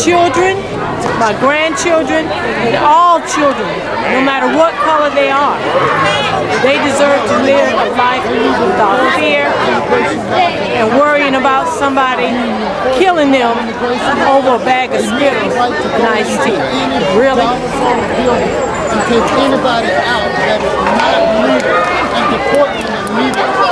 children, my grandchildren, and all children, no matter what color they are. They deserve to live a life without fear and worrying about somebody killing them over a bag of Skittles and iced tea. Really? To take anybody out that is not legal and deport them immediately.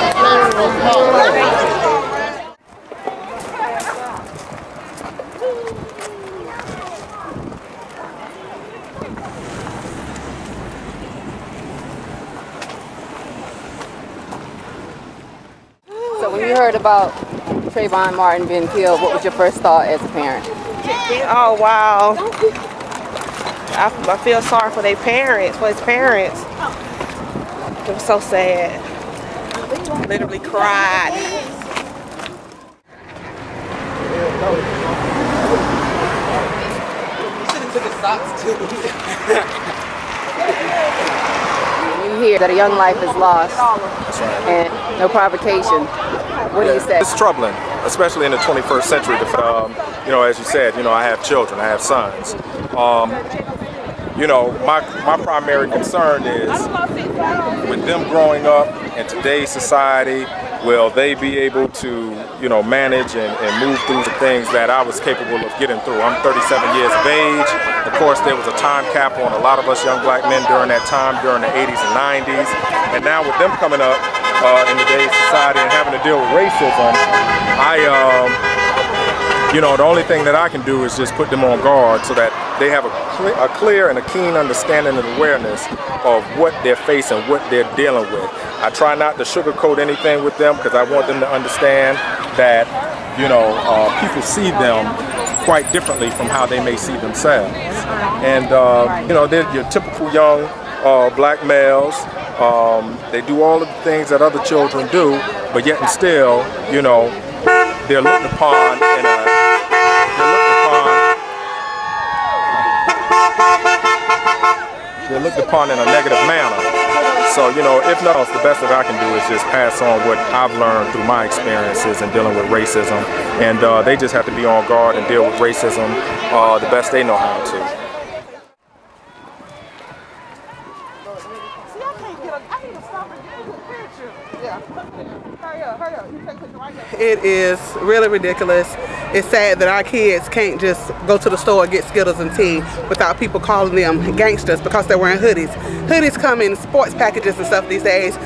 So when you heard about Trayvon Martin being killed, what was your first thought as a parent? Oh, wow. I feel sorry for their parents, for his parents. It was so sad. Literally cried. You should have took his socks too. You hear that a young life is lost and no provocation. What do you say? It's troubling, especially in the 21st century. You know, as you said, you know, I have children, I have sons. You know, my primary concern is with them growing up in today's society, will they be able to, you know, manage and move through the things that I was capable of getting through. I'm 37 years of age. Of course, there was a time cap on a lot of us young black men during that time, during the 80s and 90s. And now with them coming up in today's society and having to deal with racism, you know, the only thing that I can do is just put them on guard so that they have a clear and a keen understanding and awareness of what they're facing, what they're dealing with. I try not to sugarcoat anything with them because I want them to understand that, you know, people see them quite differently from how they may see themselves. And, you know, they're your typical young black males. They do all of the things that other children do, but yet and still, you know, they're looked upon in a they're looked upon in a negative manner. So, you know, if not else, the best that I can do is just pass on what I've learned through my experiences in dealing with racism. And they just have to be on guard and deal with racism the best they know how to. It is really ridiculous. It's sad that our kids can't just go to the store and get Skittles and tea without people calling them gangsters because they're wearing hoodies. Hoodies come in sports packages and stuff these days.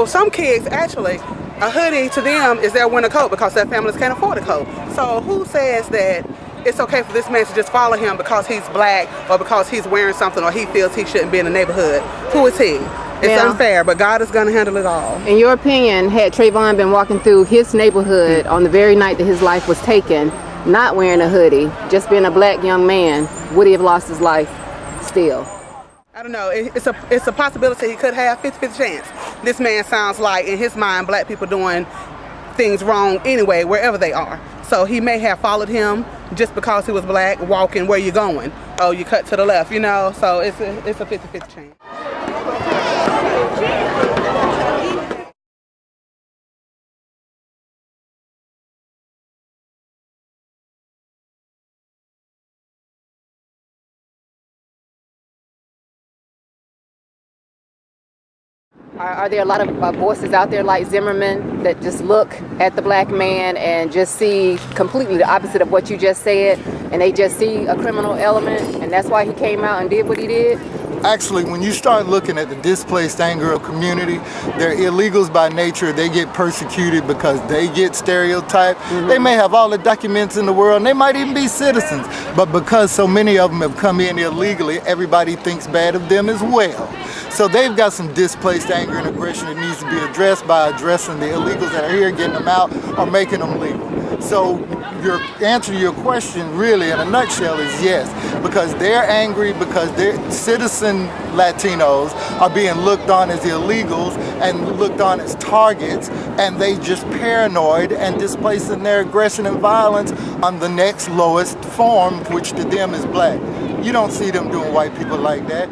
Some kids actually, a hoodie to them is their winter coat because their families can't afford a coat. So who says that it's okay for this man to just follow him because he's black or because he's wearing something or he feels he shouldn't be in the neighborhood? Who is he? It's unfair, but God is going to handle it all. In your opinion, had Trayvon been walking through his neighborhood on the very night that his life was taken, not wearing a hoodie, just being a black young man, would he have lost his life still? I don't know. It's a possibility he could have 50-50 chance. This man sounds like, in his mind, black people doing things wrong anyway, wherever they are. So he may have followed him just because he was black, walking where you going. Oh, you cut to the left, you know? So it's a 50-50 chance. Are there a lot of voices out there like Zimmerman that just look at the black man and just see completely the opposite of what you just said, and they just see a criminal element, and that's why he came out and did what he did? Actually, when you start looking at the displaced Anglo community, they're illegals by nature. They get persecuted because they get stereotyped. They may have all the documents in the world, and they might even be citizens. But because so many of them have come in illegally, everybody thinks bad of them as well. So they've got some displaced anger and aggression that needs to be addressed by addressing the illegals that are here, getting them out, or making them legal. So your answer to your question really in a nutshell is yes, because they're angry because their citizen Latinos are being looked on as illegals and looked on as targets, and they just paranoid and displacing their aggression and violence on the next lowest form, which to them is black. You don't see them doing white people like that.